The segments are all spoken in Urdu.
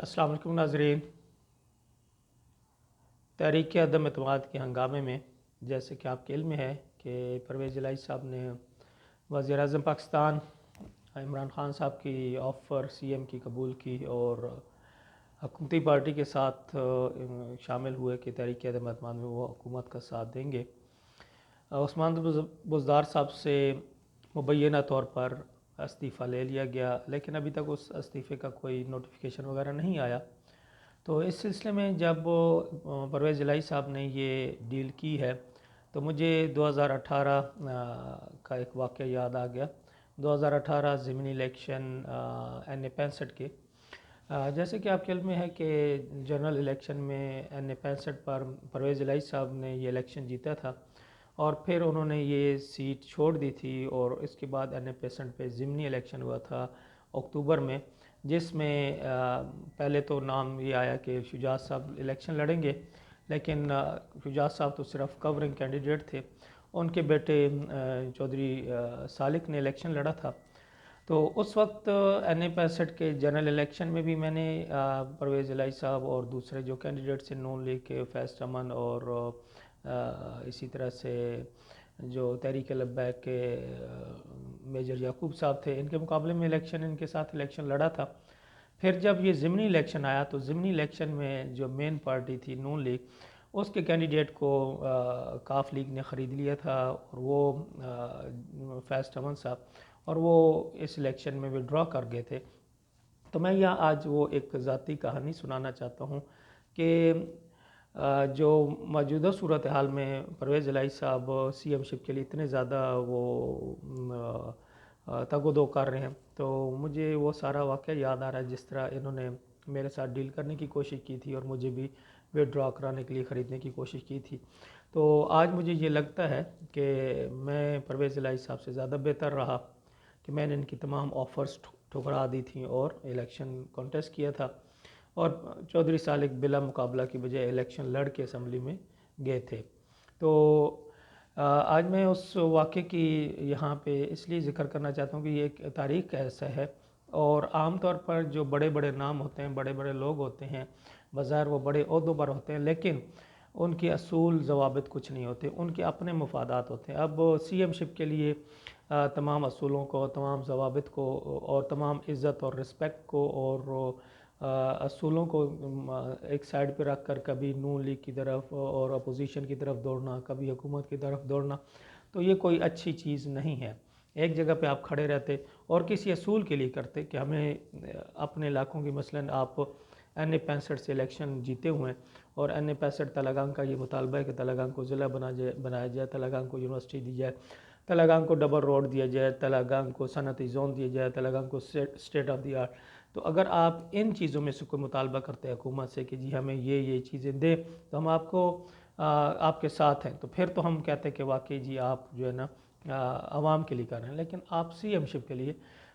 السلام علیکم ناظرین۔ تحریک عدم اعتماد کے ہنگامے میں جیسے کہ آپ کے علم میں ہے کہ پرویز الہی صاحب نے وزیر اعظم پاکستان عمران خان صاحب کی آفر سی ایم کی قبول کی اور حکومتی پارٹی کے ساتھ شامل ہوئے کہ تحریک عدم اعتماد میں وہ حکومت کا ساتھ دیں گے۔ عثمان بزدار صاحب سے مبینہ طور پر استعفیٰ لے لیا گیا، لیکن ابھی تک اس استعفے کا کوئی نوٹیفیکیشن وغیرہ نہیں آیا۔ تو اس سلسلے میں جب پرویز الہی صاحب نے یہ ڈیل کی ہے تو مجھے 2018 کا ایک واقعہ یاد آ گیا۔ 2018 ضمنی الیکشن NA 65 کے، جیسے کہ آپ کے علم میں ہے کہ جنرل الیکشن میں NA 65 پر پرویز الہی صاحب نے یہ الیکشن جیتا تھا اور پھر انہوں نے یہ سیٹ چھوڑ دی تھی، اور اس کے بعد NA 65 پہ ضمنی الیکشن ہوا تھا اکتوبر میں، جس میں پہلے تو نام یہ آیا کہ شجاعت صاحب الیکشن لڑیں گے، لیکن شجاعت صاحب تو صرف کورنگ کینڈیڈیٹ تھے۔ ان کے بیٹے چودھری سالک نے الیکشن لڑا تھا۔ تو اس وقت NA 65 کے جنرل الیکشن میں بھی میں نے پرویز الہی صاحب اور دوسرے جو کینڈیڈیٹ سے نون لیگ کے فیض چمن اور اسی طرح سے جو تحریک لبیک کے میجر یعقوب صاحب تھے، ان کے مقابلے میں ان کے ساتھ الیکشن لڑا تھا۔ پھر جب یہ ضمنی الیکشن آیا تو ضمنی الیکشن میں جو مین پارٹی تھی نون لیگ، اس کے کینڈیڈیٹ کو کاف لیگ نے خرید لیا تھا، اور وہ فیض چمن صاحب، اور وہ اس الیکشن میں وڈرا کر گئے تھے۔ تو میں یہاں آج وہ ایک ذاتی کہانی سنانا چاہتا ہوں کہ جو موجودہ صورتحال میں پرویز الہی صاحب سی ایم شپ کے لیے اتنے زیادہ وہ تگ و دو کر رہے ہیں، تو مجھے وہ سارا واقعہ یاد آ رہا ہے جس طرح انہوں نے میرے ساتھ ڈیل کرنے کی کوشش کی تھی اور مجھے بھی وڈرا کرانے کے لیے خریدنے کی کوشش کی تھی۔ تو آج مجھے یہ لگتا ہے کہ میں پرویز الہی صاحب سے زیادہ بہتر رہا کہ میں نے ان کی تمام آفرز ٹھکرا دی تھیں اور الیکشن کانٹیسٹ کیا تھا، اور چودھری سالک بلا مقابلہ کی بجائے الیکشن لڑ کے اسمبلی میں گئے تھے۔ تو آج میں اس واقعے کی یہاں پہ اس لیے ذکر کرنا چاہتا ہوں کہ یہ ایک تاریخ کا حصہ ہے، اور عام طور پر جو بڑے بڑے نام ہوتے ہیں، بڑے بڑے لوگ ہوتے ہیں، بظاہر وہ بڑے عہدوں پر ہوتے ہیں، لیکن ان کے اصول ضوابط کچھ نہیں ہوتے، ان کے اپنے مفادات ہوتے ہیں۔ اب سی ایم شپ کے لیے تمام اصولوں کو، تمام ضوابط کو، اور تمام عزت اور رسپیکٹ کو اور اصولوں کو ایک سائیڈ پہ رکھ کر کبھی نون لیگ کی طرف اور اپوزیشن کی طرف دوڑنا، کبھی حکومت کی طرف دوڑنا، تو یہ کوئی اچھی چیز نہیں ہے۔ ایک جگہ پہ آپ کھڑے رہتے اور کسی اصول کے لیے کرتے کہ ہمیں اپنے علاقوں کی، مثلاً آپ NA 65 سے الیکشن جیتے ہوئے ہیں اور NA 65 تلنگانہ کا یہ مطالبہ ہے کہ تلنگانہ کو ضلع بنایا جائے، تلنگانہ کو یونیورسٹی دی جائے، تلنگانہ کو ڈبل روڈ دیا جائے، تلنگانہ کو صنعتی زون دیا جائے، تلنگانہ کو اسٹیٹ آف دی آرٹ۔ تو اگر آپ ان چیزوں میں سے کوئی مطالبہ کرتے ہیں حکومت سے کہ جی ہمیں یہ چیزیں دیں تو ہم آپ کے ساتھ ہیں، تو پھر تو ہم کہتے ہیں کہ واقعی جی آپ جو ہے نا عوام کے لیے کر رہے ہیں۔ لیکن آپ سی ایم شپ کے لیے،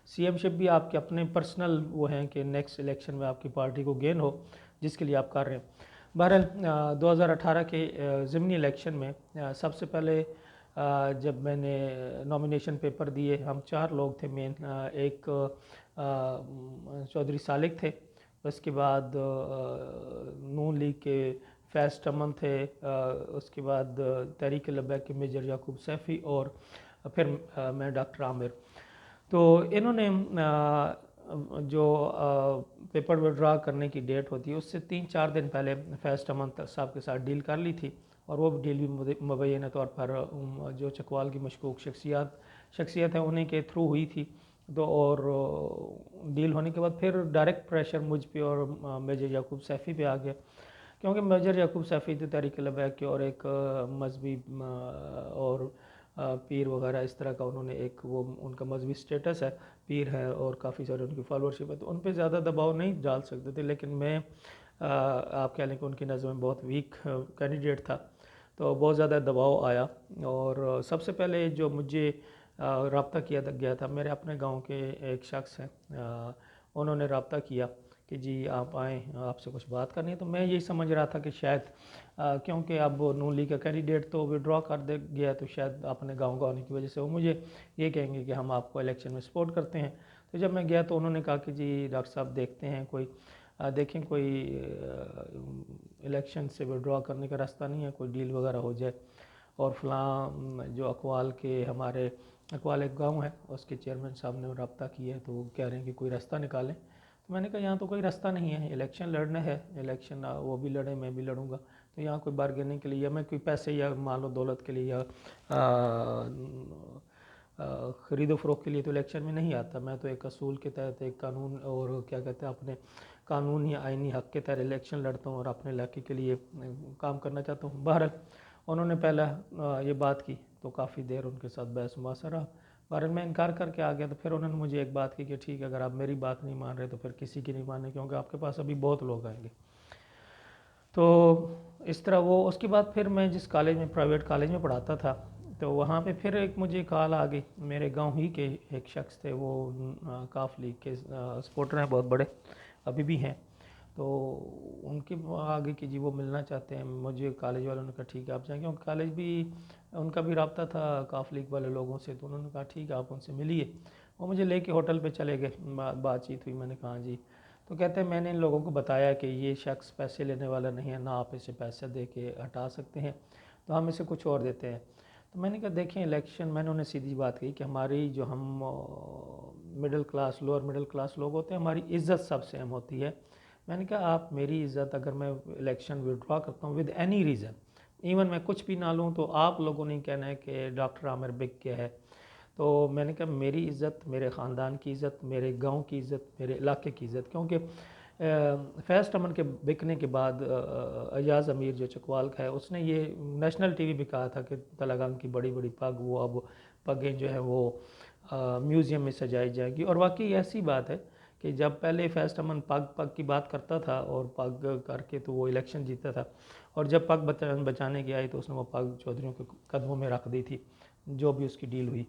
سی ایم شپ بھی آپ کے اپنے پرسنل وہ ہیں کہ نیکسٹ الیکشن میں آپ کی پارٹی کو گین ہو، جس کے لیے آپ کر رہے ہیں۔ بہرحال 2018 کے ضمنی الیکشن میں سب سے پہلے جب میں نے نامینیشن پیپر دیے، ہم 4 لوگ تھے مین، ایک چودھری سالک تھے، اس کے بعد نون لیگ کے فیض چمن تھے، اس کے بعد تحریک لبیک کے میجر یعقوب سیفی، اور پھر میں ڈاکٹر عامر۔ تو انہوں نے جو پیپر وڈرا کرنے کی ڈیٹ ہوتی ہے اس سے 3-4 دن پہلے فیض چمن صاحب کے ساتھ ڈیل کر لی تھی، اور وہ ڈیل بھی مبینہ طور پر جو چکوال کی مشکوک شخصیت ہے انہیں کے تھرو ہوئی تھی۔ تو اور ڈیل ہونے کے بعد پھر ڈائریکٹ پریشر مجھ پہ اور میجر یعقوب سیفی پہ آ گیا، کیونکہ میجر یعقوب سیفی تھے تحریک لبیک کے اور ایک مذہبی اور پیر وغیرہ اس طرح کا، انہوں نے ایک وہ ان کا مذہبی سٹیٹس ہے، پیر ہے اور کافی سارے ان کی فالوورشپ ہے، تو ان پہ زیادہ دباؤ نہیں ڈال سکتے تھے، لیکن میں آپ کہہ لیں کہ ان کی نظر میں بہت ویک کینڈیڈیٹ تھا، تو بہت زیادہ دباؤ آیا۔ اور سب سے پہلے جو مجھے رابطہ کیا گیا تھا، میرے اپنے گاؤں کے ایک شخص ہیں، انہوں نے رابطہ کیا کہ جی آپ آئیں، آپ سے کچھ بات کرنی ہے۔ تو میں یہی سمجھ رہا تھا کہ شاید کیونکہ اب نون لیگ کا کینڈیڈیٹ تو وڈرا کر دے گیا، تو شاید اپنے گاؤں کا ہونے کی وجہ سے وہ مجھے یہ کہیں گے کہ ہم آپ کو الیکشن میں سپورٹ کرتے ہیں۔ تو جب میں گیا تو انہوں نے کہا کہ جی ڈاکٹر صاحب دیکھتے ہیں کوئی دیکھیں کوئی الیکشن سے ودرا کرنے کا راستہ نہیں ہے، کوئی ڈیل وغیرہ ہو جائے، اور فلاں جو اقوال کے ہمارے اقوال ایک گاؤں ہے اس کے چیئرمین صاحب نے رابطہ کیا ہے تو وہ کہہ رہے ہیں کہ کوئی راستہ نکالیں. تو میں نے کہا یہاں تو کوئی راستہ نہیں ہے، الیکشن لڑنا ہے، الیکشن وہ بھی لڑیں میں بھی لڑوں گا، تو یہاں کوئی بارگیننگ کے لیے یا میں کوئی پیسے یا مال و دولت کے لیے یا خرید و فروخت کے لیے تو الیکشن میں نہیں آتا. میں تو ایک اصول کے تحت ایک قانون اور کیا کہتے ہیں اپنے قانونی آئینی حق کے تحت الیکشن لڑتا ہوں اور اپنے علاقے کے لیے کام کرنا چاہتا ہوں. بہرحال انہوں نے پہلا یہ بات کی تو کافی دیر ان کے ساتھ بحث مباحثہ رہا. بہرحال میں انکار کر کے آ گیا. تو پھر انہوں نے مجھے ایک بات کی کہ ٹھیک ہے اگر آپ میری بات نہیں مان رہے تو پھر کسی کی نہیں ماننے، کیونکہ آپ کے پاس ابھی بہت لوگ آئیں گے. تو اس طرح وہ اس کے بعد پھر میں جس کالج میں پرائیویٹ کالج میں پڑھاتا تھا تو وہاں پہ پھر ایک مجھے کال آ گئی. میرے گاؤں ہی کے ایک شخص تھے، وہ کاف لیگ کے سپورٹر ہیں، بہت بڑے ابھی بھی ہیں. تو ان کے آگے کہ جی وہ ملنا چاہتے ہیں مجھے. کالج والوں نے کہا ٹھیک ہے آپ جائیں گے، کالج بھی ان کا بھی رابطہ تھا کاف لیگ والے لوگوں سے، تو انہوں نے کہا ٹھیک ہے آپ ان سے ملیے. وہ مجھے لے کے ہوٹل پہ چلے گئے، بات چیت ہوئی. میں نے کہا جی. تو کہتے ہیں میں نے ان لوگوں کو بتایا کہ یہ شخص پیسے لینے والا نہیں ہے، نہ آپ اسے پیسے دے کے ہٹا سکتے ہیں، تو ہم اسے کچھ اور دیتے ہیں. تو میں نے کہا دیکھیں الیکشن، میں نے انہیں سیدھی بات کہی کہ ہماری جو ہم middle class lower middle class لوگ ہوتے ہیں ہماری عزت سب سے اہم ہوتی ہے. میں نے کہا آپ میری عزت اگر میں الیکشن وڈرا کرتا ہوں ود اینی ریزن، ایون میں کچھ بھی نہ لوں، تو آپ لوگوں نے کہنا ہے کہ ڈاکٹر عامر بک گیا ہے. تو میں نے کہا میری عزت، میرے خاندان کی عزت، میرے گاؤں کی عزت، میرے علاقے کی عزت، کیونکہ فیض امن کے بکنے کے بعد ایاز امیر جو چکوال کا ہے اس نے یہ نیشنل ٹی وی بھی کہا تھا کہ تلنگانہ کی بڑی بڑی پگ وہ اب پگیں جو ہے وہ میوزیم میں سجائی جائے گی. اور واقعی ایسی بات ہے کہ جب پہلے فیض امن پگ کی بات کرتا تھا اور پگ کر کے تو وہ الیکشن جیتا تھا، اور جب پگ بچانے کی آئی تو اس نے وہ پگ چودھریوں کے قدموں میں رکھ دی تھی جو بھی اس کی ڈیل ہوئی.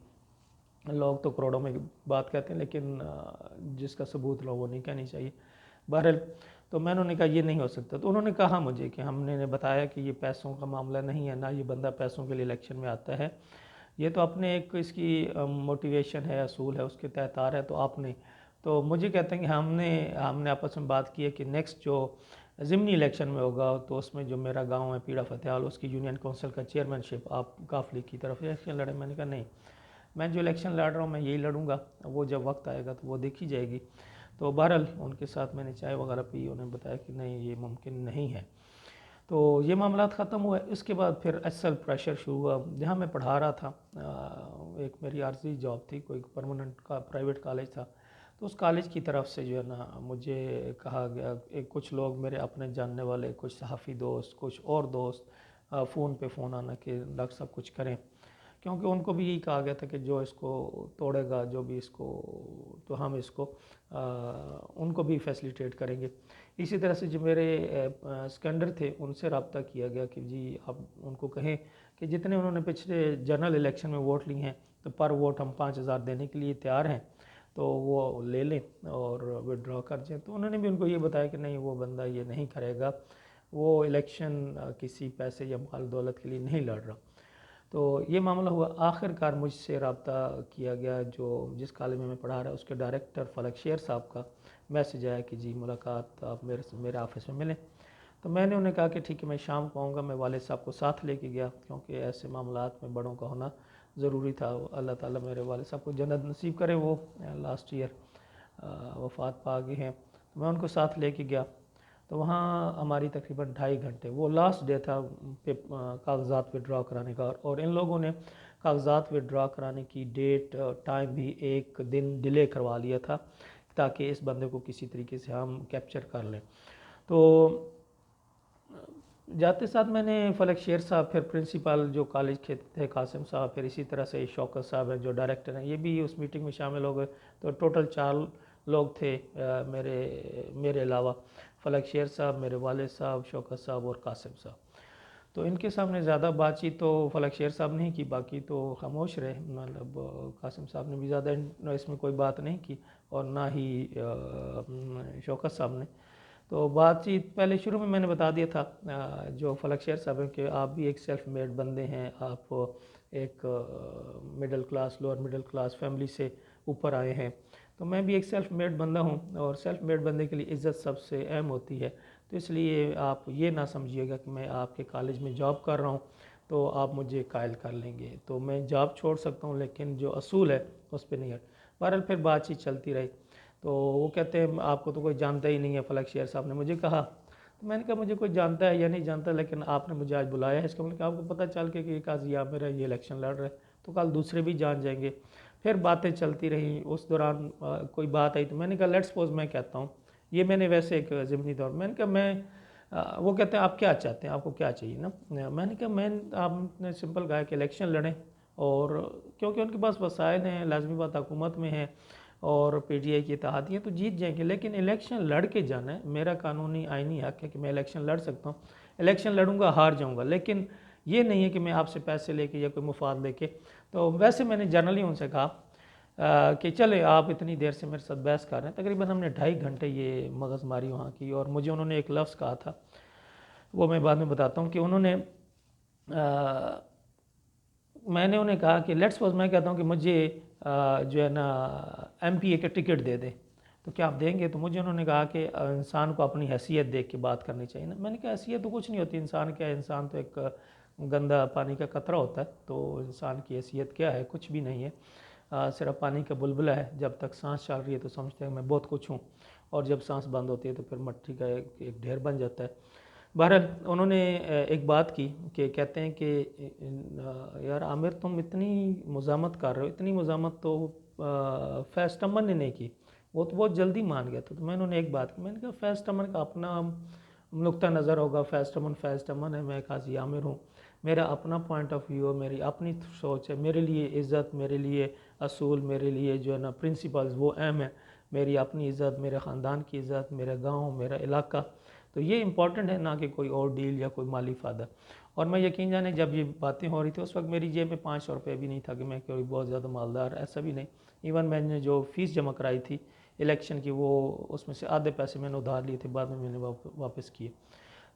لوگ تو کروڑوں میں بات کہتے ہیں لیکن جس کا ثبوت لو وہ نہیں کہنی چاہیے. بہرحال تو میں نے کہا یہ نہیں ہو سکتا. تو انہوں نے کہا مجھے کہ ہم نے بتایا کہ یہ پیسوں کا معاملہ نہیں ہے، نہ یہ بندہ پیسوں کے لیے الیکشن میں آتا ہے، یہ تو اپنے ایک اس کی موٹیویشن ہے، اصول ہے، اس کے تحت آ رہا ہے. تو آپ نے تو مجھے کہتے ہیں کہ ہم نے آپس میں بات کی ہے کہ نیکسٹ جو ضمنی الیکشن میں ہوگا تو اس میں جو میرا گاؤں ہے پیڑا فتحال، اس کی یونین کونسل کا چیئرمین شپ آپ کاف لیگ کی طرف الیکشن لڑیں. میں نے کہا نہیں، میں جو الیکشن لڑ رہا ہوں میں یہی لڑوں گا، وہ جب وقت آئے گا تو وہ دیکھی جائے گی. تو بہرحال ان کے ساتھ میں نے چائے وغیرہ پی، انہیں بتایا کہ نہیں یہ ممکن نہیں ہے. تو یہ معاملات ختم ہوئے. اس کے بعد پھر اصل پریشر شروع ہوا. جہاں میں پڑھا رہا تھا ایک میری عارضی جاب تھی، کوئی پرماننٹ کا پرائیویٹ کالج تھا، تو اس کالج کی طرف سے جو ہے نا مجھے کہا گیا، کچھ لوگ میرے اپنے جاننے والے، کچھ صحافی دوست، کچھ اور دوست فون پہ فون آنا کہ ڈاکٹر صاحب کچھ کریں، کیونکہ ان کو بھی یہی کہا گیا تھا کہ جو اس کو توڑے گا، جو بھی اس کو، تو ہم اس کو ان کو بھی فیسلیٹیٹ کریں گے. اسی طرح سے جو میرے سکنڈر تھے ان سے رابطہ کیا گیا کہ جی آپ ان کو کہیں کہ جتنے انہوں نے پچھلے جنرل الیکشن میں ووٹ لی ہیں تو پر ووٹ ہم 5,000 دینے کے لیے تیار ہیں، تو وہ لے لیں اور وڈرا کر جائیں. تو انہوں نے بھی ان کو یہ بتایا کہ نہیں وہ بندہ یہ نہیں کرے گا، وہ الیکشن کسی پیسے یا مال دولت کے لیے نہیں لڑ رہا. تو یہ معاملہ ہوا. آخر کار مجھ سے رابطہ کیا گیا جو جس کالج میں پڑھا رہا ہے اس کے ڈائریکٹر فلک شیر صاحب کا میسج آیا کہ جی ملاقات آپ میرے آفس میں ملیں. تو میں نے انہیں کہا کہ ٹھیک ہے میں شام کو آؤں گا. میں والد صاحب کو ساتھ لے کے گیا کیونکہ ایسے معاملات میں بڑوں کا ہونا ضروری تھا. اللہ تعالیٰ میرے والد صاحب کو جنت نصیب کرے، وہ لاسٹ ایئر وفات پا گئے ہیں. تو میں ان کو ساتھ لے کے گیا. تو وہاں ہماری تقریباً 2.5 گھنٹے، وہ لاسٹ ڈے تھا کاغذات وڈرا کرانے کا، اور ان لوگوں نے کاغذات وڈرا کرانے کی ڈیٹ ٹائم بھی ایک دن ڈیلے کروا لیا تھا تاکہ اس بندے کو کسی طریقے سے ہم کیپچر کر لیں. تو جاتے ساتھ میں نے فلک شیر صاحب، پھر پرنسپل جو کالج کے تھے قاسم صاحب، پھر اسی طرح سے شوکت صاحب ہیں جو ڈائریکٹر ہیں، یہ بھی اس میٹنگ میں شامل ہو گئے. تو ٹوٹل 4 لوگ تھے میرے علاوہ، فلک شیر صاحب، میرے والد صاحب، شوکت صاحب اور قاسم صاحب. تو ان کے سامنے زیادہ بات چیت تو فلک شیر صاحب نے کی، باقی تو خاموش رہے. مطلب قاسم صاحب نے بھی زیادہ اس میں کوئی بات نہیں کی اور نہ ہی شوکت صاحب نے. تو بات چیت پہلے شروع میں نے بتا دیا تھا جو فلک شیر صاحب ہیں کہ آپ بھی ایک سیلف میڈ بندے ہیں، آپ ایک middle class lower middle class family سے اوپر آئے ہیں، تو میں بھی ایک سیلف میڈ بندہ ہوں، اور سیلف میڈ بندے کے لیے عزت سب سے اہم ہوتی ہے. تو اس لیے آپ یہ نہ سمجھیے گا کہ میں آپ کے کالج میں جاب کر رہا ہوں تو آپ مجھے قائل کر لیں گے. تو میں جاب چھوڑ سکتا ہوں لیکن جو اصول ہے اس پہ نہیں ہے. بہرحال پھر بات چیت چلتی رہی. تو وہ کہتے ہیں آپ کو تو کوئی جانتا ہی نہیں ہے، فلک شیر صاحب نے مجھے کہا. تو میں نے کہا مجھے کوئی جانتا ہے یا نہیں جانتا، لیکن آپ نے مجھے آج بلایا ہے، اس کا مطلب کہ آپ کو پتہ چل کے کہ یہ قاضی عامر ہے، یہ الیکشن لڑ رہا ہے، تو کل دوسرے بھی جان جائیں گے. پھر باتیں چلتی رہیں. اس دوران کوئی بات آئی تو میں نے کہا لیٹ سپوز میں کہتا ہوں، یہ میں نے ویسے ایک ضمنی طور میں نے کہا وہ کہتے ہیں آپ کیا چاہتے ہیں، آپ کو کیا چاہیے نا. میں نے کہا آپ نے سمپل کہا کہ الیکشن لڑیں، اور کیونکہ ان کے پاس وسائل ہیں، لازمی بات حکومت میں ہے اور پی ٹی آئی کی اتحادی ہے تو جیت جائیں گے. لیکن الیکشن لڑ کے جانا ہے، میرا قانونی آئینی حق ہے کہ میں الیکشن لڑ سکتا ہوں. الیکشن لڑوں گا، ہار جاؤں گا، لیکن یہ نہیں ہے کہ میں آپ سے پیسے لے کے یا کوئی مفاد لے کے. تو ویسے میں نے جنرلی ان سے کہا کہ چلے آپ اتنی دیر سے میرے ساتھ بحث کر رہے ہیں. تقریباً ہم نے 2.5 گھنٹے یہ مغز ماری وہاں کی، اور مجھے انہوں نے ایک لفظ کہا تھا، وہ میں بعد میں بتاتا ہوں. کہ انہوں نے میں نے انہیں کہا کہ لیٹس سپوز میں کہتا ہوں کہ مجھے جو ہے نا ایم پی اے کے ٹکٹ دے دیں تو کیا آپ دیں گے. تو مجھے انہوں نے کہا کہ انسان کو اپنی حیثیت دیکھ کے بات کرنی چاہیے نا. میں نے کہا حیثیت تو کچھ نہیں ہوتی، انسان کیا ہے، انسان تو ایک گندا پانی کا قطرہ ہوتا ہے. تو انسان کی حیثیت کیا ہے، کچھ بھی نہیں ہے، صرف پانی کا بلبلہ ہے. جب تک سانس چل رہی ہے تو سمجھتے ہیں میں بہت کچھ ہوں، اور جب سانس بند ہوتی ہے تو پھر مٹی کا ایک ڈھیر بن جاتا ہے. بہرحال انہوں نے ایک بات کی کہ کہتے ہیں کہ یار عامر تم اتنی مزاحمت کر رہے ہو، اتنی مزاحمت تو فیض تمن نے نہیں کی، وہ تو بہت جلدی مان گیا تھا. تو میں انہوں نے ایک بات کی، میں نے کہا فیض تمن کا اپنا نقطہ نظر ہوگا، فیض تمن ہے، میں قاضی عامر ہوں، میرا اپنا پوائنٹ آف ویو ہے، میری اپنی سوچ ہے. میرے لیے عزت، میرے لیے اصول، میرے لیے جو ہے نا پرنسپلز وہ اہم ہے. میری اپنی عزت، میرے خاندان کی عزت، میرا گاؤں، میرا علاقہ، تو یہ امپورٹنٹ ہے، نہ کہ کوئی اور ڈیل یا کوئی مالی فائدہ. اور میں یقین جانے جب یہ باتیں ہو رہی تھی اس وقت میری جیب میں 500 روپے بھی نہیں تھا کہ میں کوئی بہت زیادہ مالدار، ایسا بھی نہیں. ایون میں نے جو فیس جمع کرائی تھی الیکشن کی، وہ اس میں سے آدھے پیسے میں نے ادھار لیے تھے، بعد میں نے واپس کیے.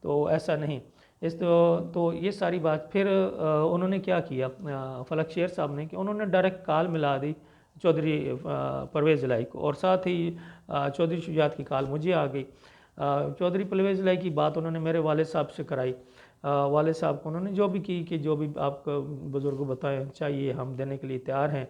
تو ایسا نہیں. تو یہ ساری بات پھر انہوں نے کیا کیا فلک شیر صاحب نے، کہ انہوں نے ڈائریکٹ کال ملا دی چودھری پرویز الہی کو، اور ساتھ ہی چودھری شجاعت کی کال مجھے آ گئی. چودھری پرویز الہی کی بات انہوں نے میرے والد صاحب سے کرائی. والد صاحب کو انہوں نے جو بھی کی کہ جو بھی آپ کو بزرگ بتائیں چاہیے ہم دینے کے لیے تیار ہیں.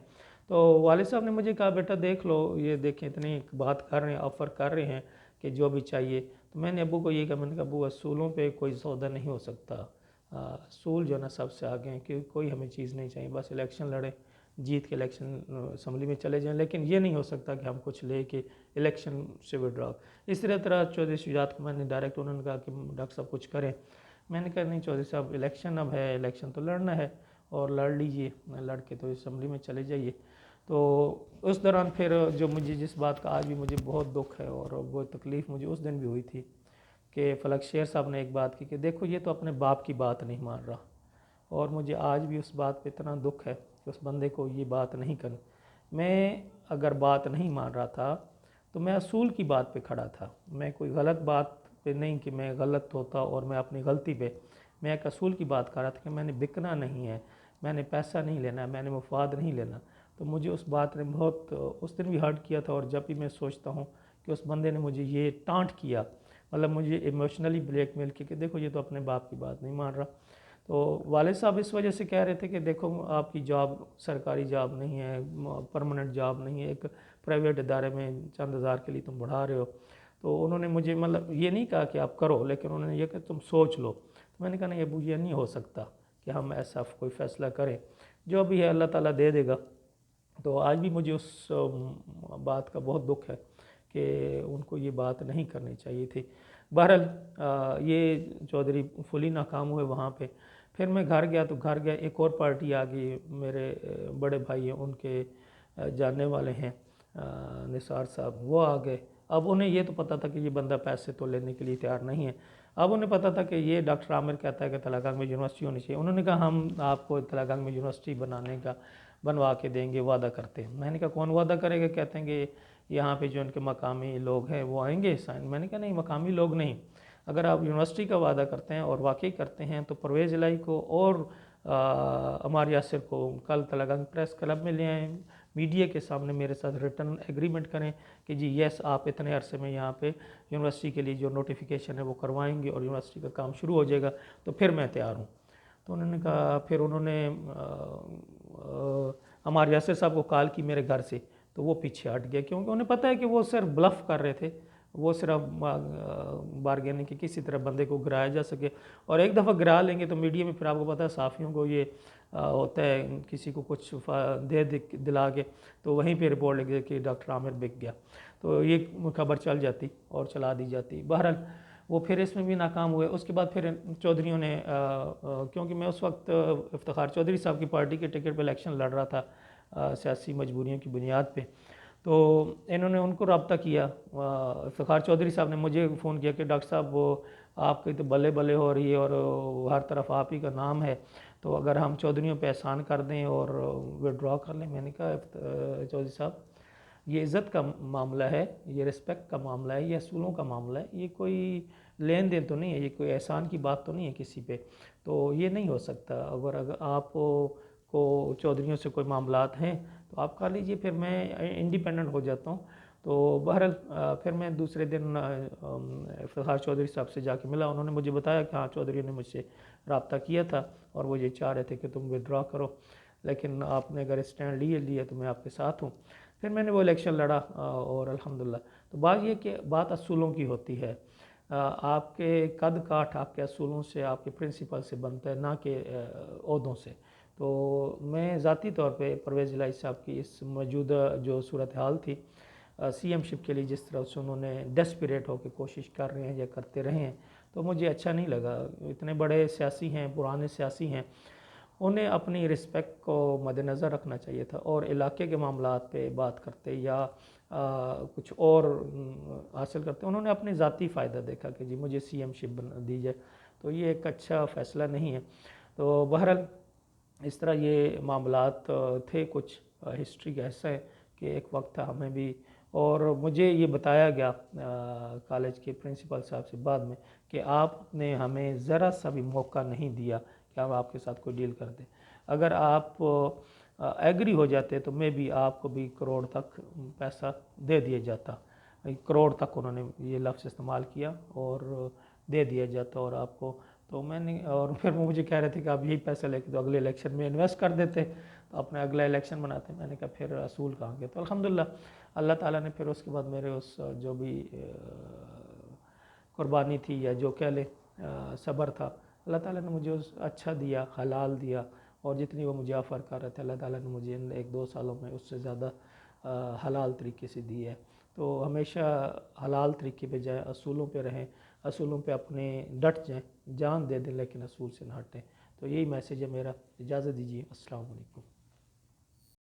تو والد صاحب نے مجھے کہا بیٹا دیکھ لو، یہ دیکھیں اتنی بات کر رہے ہیں، آفر کر رہے ہیں کہ جو بھی چاہیے. تو میں نے ابو کو یہ کہا، میں نے کہا ابو اصولوں پہ کوئی سودا نہیں ہو سکتا، اصول جو ہے نا سب سے آگے ہیں، کہ کوئی ہمیں چیز نہیں چاہیے، بس الیکشن لڑیں، جیت کے الیکشن اسمبلی میں چلے جائیں، لیکن یہ نہیں ہو سکتا کہ ہم کچھ لے کے الیکشن سے وڈرا. اس طرح چودھری شجاعت کو میں نے ڈائریکٹ، انہوں نے کہا کہ ڈاکٹر صاحب کچھ کریں. میں نے کہا نہیں چودھری صاحب الیکشن اب ہے، الیکشن تو لڑنا ہے، اور لڑ لیجئے، لڑ کے تو اسمبلی میں چلے جائیے. تو اس دوران پھر جو مجھے جس بات کا آج بھی مجھے بہت دکھ ہے، اور وہ تکلیف مجھے اس دن بھی ہوئی تھی، کہ فلک شیر صاحب نے ایک بات کی کہ دیکھو یہ تو اپنے باپ کی بات نہیں مان رہا. اور مجھے آج بھی اس بات پہ اتنا دکھ ہے کہ اس بندے کو یہ بات نہیں کرنی. میں اگر بات نہیں مان رہا تھا تو میں اصول کی بات پہ کھڑا تھا. میں کوئی غلط بات پہ نہیں کہ میں غلط ہوتا اور میں اپنی غلطی پہ، میں ایک اصول کی بات کر رہا تھا کہ میں نے بکنا نہیں ہے، میں نے پیسہ نہیں لینا ہے، میں نے مفاد نہیں لینا. تو مجھے اس بات نے بہت اس دن بھی ہرٹ کیا تھا. اور جب بھی میں سوچتا ہوں کہ اس بندے نے مجھے یہ ٹانٹ کیا، مطلب مجھے ایموشنلی بلیک میل کی کہ دیکھو یہ تو اپنے باپ کی بات نہیں مان رہا. تو والد صاحب اس وجہ سے کہہ رہے تھے کہ دیکھو آپ کی جاب سرکاری جاب نہیں ہے، پرماننٹ جاب نہیں ہے، ایک پرائیویٹ ادارے میں چند ہزار کے لیے تم بڑھا رہے ہو. تو انہوں نے مجھے مطلب یہ نہیں کہا کہ آپ کرو، لیکن انہوں نے یہ کہ تم سوچ لو. تو میں نے کہا نہیں ابو یہ نہیں ہو سکتا کہ ہم ایسا کوئی فیصلہ کریں، جو بھی ہے اللہ تعالیٰ دے دے گا. تو آج بھی مجھے اس بات کا بہت دکھ ہے کہ ان کو یہ بات نہیں کرنی چاہیے تھی. بہرحال یہ چودھری فلی ناکام ہوئے وہاں پہ. پھر میں گھر گیا تو گھر گیا ایک اور پارٹی آ گئی، میرے بڑے بھائی ہیں، ان کے جاننے والے ہیں نثار صاحب، وہ آ گئے. اب انہیں یہ تو پتہ تھا کہ یہ بندہ پیسے تو لینے کے لیے تیار نہیں ہے. اب انہیں پتہ تھا کہ یہ ڈاکٹر عامر کہتا ہے کہ تلہ گنگ میں یونیورسٹی ہونی چاہیے. انہوں نے کہا ہم آپ کو تلہ گنگ میں یونیورسٹی بنوا کے دیں گے، وعدہ کرتے ہیں. میں نے کہا کون وعدہ کرے گا؟ کہتے ہیں کہ یہاں پہ جو ان کے مقامی لوگ ہیں وہ آئیں گے سائن. میں نے کہا نہیں مقامی لوگ نہیں، اگر آپ یونیورسٹی کا وعدہ کرتے ہیں اور واقعی کرتے ہیں تو پرویز الہی کو اور عمار یاسر کو کل تلہ گنگ پریس کلب میں لے آئیں، میڈیا کے سامنے میرے ساتھ ریٹن ایگریمنٹ کریں کہ جی یس آپ اتنے عرصے میں یہاں پہ یونیورسٹی کے لیے جو نوٹیفیکیشن ہے وہ کروائیں گے اور یونیورسٹی کا کام شروع ہو جائے گا، تو پھر میں تیار ہوں۔ تو انہوں نے کہا، پھر انہوں نے ہمارے یاسر صاحب کو کال کی میرے گھر سے، تو وہ پیچھے ہٹ گیا کیونکہ انہیں پتہ ہے کہ وہ صرف بلف کر رہے تھے، وہ صرف بارگیننگ کہ کسی طرح بندے کو گرایا جا سکے، اور ایک دفعہ گرا لیں گے تو میڈیا میں پھر آپ کو پتہ ہے صحافیوں کو یہ ہوتا ہے کسی کو کچھ دلا کے تو وہیں پہ رپورٹ لگے کہ ڈاکٹر عامر بک گیا، تو یہ خبر چل جاتی اور چلا دی جاتی۔ بہرحال وہ پھر اس میں بھی ناکام ہوئے۔ اس کے بعد پھر چودھریوں نے کیونکہ میں اس وقت افتخار چودھری صاحب کی پارٹی کے ٹکٹ پہ الیکشن لڑ رہا تھا سیاسی مجبوریوں کی بنیاد پہ، تو انہوں نے ان کو رابطہ کیا۔ افتخار چودھری صاحب نے مجھے فون کیا کہ ڈاکٹر صاحب وہ آپ کی تو بلے بلے ہو رہی ہے اور ہر طرف آپ ہی کا نام ہے، تو اگر ہم چودھریوں پہ احسان کر دیں اور وڈرا کر لیں۔ میں نے کہا چودھری صاحب یہ عزت کا معاملہ ہے، یہ رسپیکٹ کا معاملہ ہے، یہ اصولوں کا معاملہ ہے، یہ کوئی لین دین تو نہیں ہے، یہ کوئی احسان کی بات تو نہیں ہے کسی پہ، تو یہ نہیں ہو سکتا۔ اگر آپ کو چودھریوں سے کوئی معاملات ہیں تو آپ کر لیجئے، پھر میں انڈیپینڈنٹ ہو جاتا ہوں۔ تو بہرحال پھر میں دوسرے دن افتخار چودھری صاحب سے جا کے ملا، انہوں نے مجھے بتایا کہ ہاں چودھریوں نے مجھ سے رابطہ کیا تھا اور وہ یہ چاہ رہے تھے کہ تم ودرا کرو، لیکن آپ نے اگر اسٹینڈ لیا تو میں آپ کے ساتھ ہوں۔ پھر میں نے وہ الیکشن لڑا اور الحمدللہ۔ تو بات یہ کہ بات اصولوں کی ہوتی ہے، آپ کے قد کاٹھ آپ کے اصولوں سے، آپ کے پرنسپل سے بنتا ہے، نہ کہ عہدوں سے۔ تو میں ذاتی طور پہ پرویز الہی صاحب کی اس موجودہ جو صورتحال تھی سی ایم شپ کے لیے، جس طرح سے انہوں نے ڈیسپریٹ ہو کے کوشش کر رہے ہیں یا کرتے رہے ہیں، تو مجھے اچھا نہیں لگا۔ اتنے بڑے سیاسی ہیں، پرانے سیاسی ہیں، انہیں اپنی رسپیکٹ کو مد نظر رکھنا چاہیے تھا، اور علاقے کے معاملات پہ بات کرتے یا کچھ اور حاصل کرتے، انہوں نے اپنے ذاتی فائدہ دیکھا کہ جی مجھے سی ایم شپ دی جائے، تو یہ ایک اچھا فیصلہ نہیں ہے۔ تو بہرحال اس طرح یہ معاملات تھے، کچھ ہسٹری کا ایسا ہے کہ ایک وقت تھا ہمیں بھی، اور مجھے یہ بتایا گیا کالج کے پرنسپل صاحب سے بعد میں کہ آپ نے ہمیں ذرا سا بھی موقع نہیں دیا کہ ہم آپ کے ساتھ کوئی ڈیل کر دیں، اگر آپ ایگری ہو جاتے تو میں بھی آپ کو بھی کروڑ تک پیسہ دے دیا جاتا، کروڑ تک انہوں نے یہ لفظ استعمال کیا، اور دے دیا جاتا اور آپ کو۔ تو میں نے، اور پھر وہ مجھے کہہ رہے تھے کہ آپ یہی پیسہ لے کے تو اگلے الیکشن میں انویسٹ کر دیتے تو اپنا اگلا الیکشن بناتے۔ میں نے کہا پھر اصول کہاں گے؟ تو الحمدللہ اللہ تعالیٰ نے پھر اس کے بعد میرے اس جو بھی قربانی تھی یا جو کہہ لیں صبر تھا، اللہ تعالیٰ نے مجھے اچھا دیا، حلال دیا، اور جتنی وہ مجھے آفر کر رہے تھے اللہ تعالیٰ نے مجھے ان 1-2 سالوں میں اس سے زیادہ حلال طریقے سے دی ہے۔ تو ہمیشہ حلال طریقے پہ جائیں، اصولوں پہ رہیں، اصولوں پہ اپنے ڈٹ جائیں، جان دے دیں لیکن اصول سے نہ ہٹیں۔ تو یہی میسیج ہے میرا۔ اجازت دیجیے، السلام علیکم۔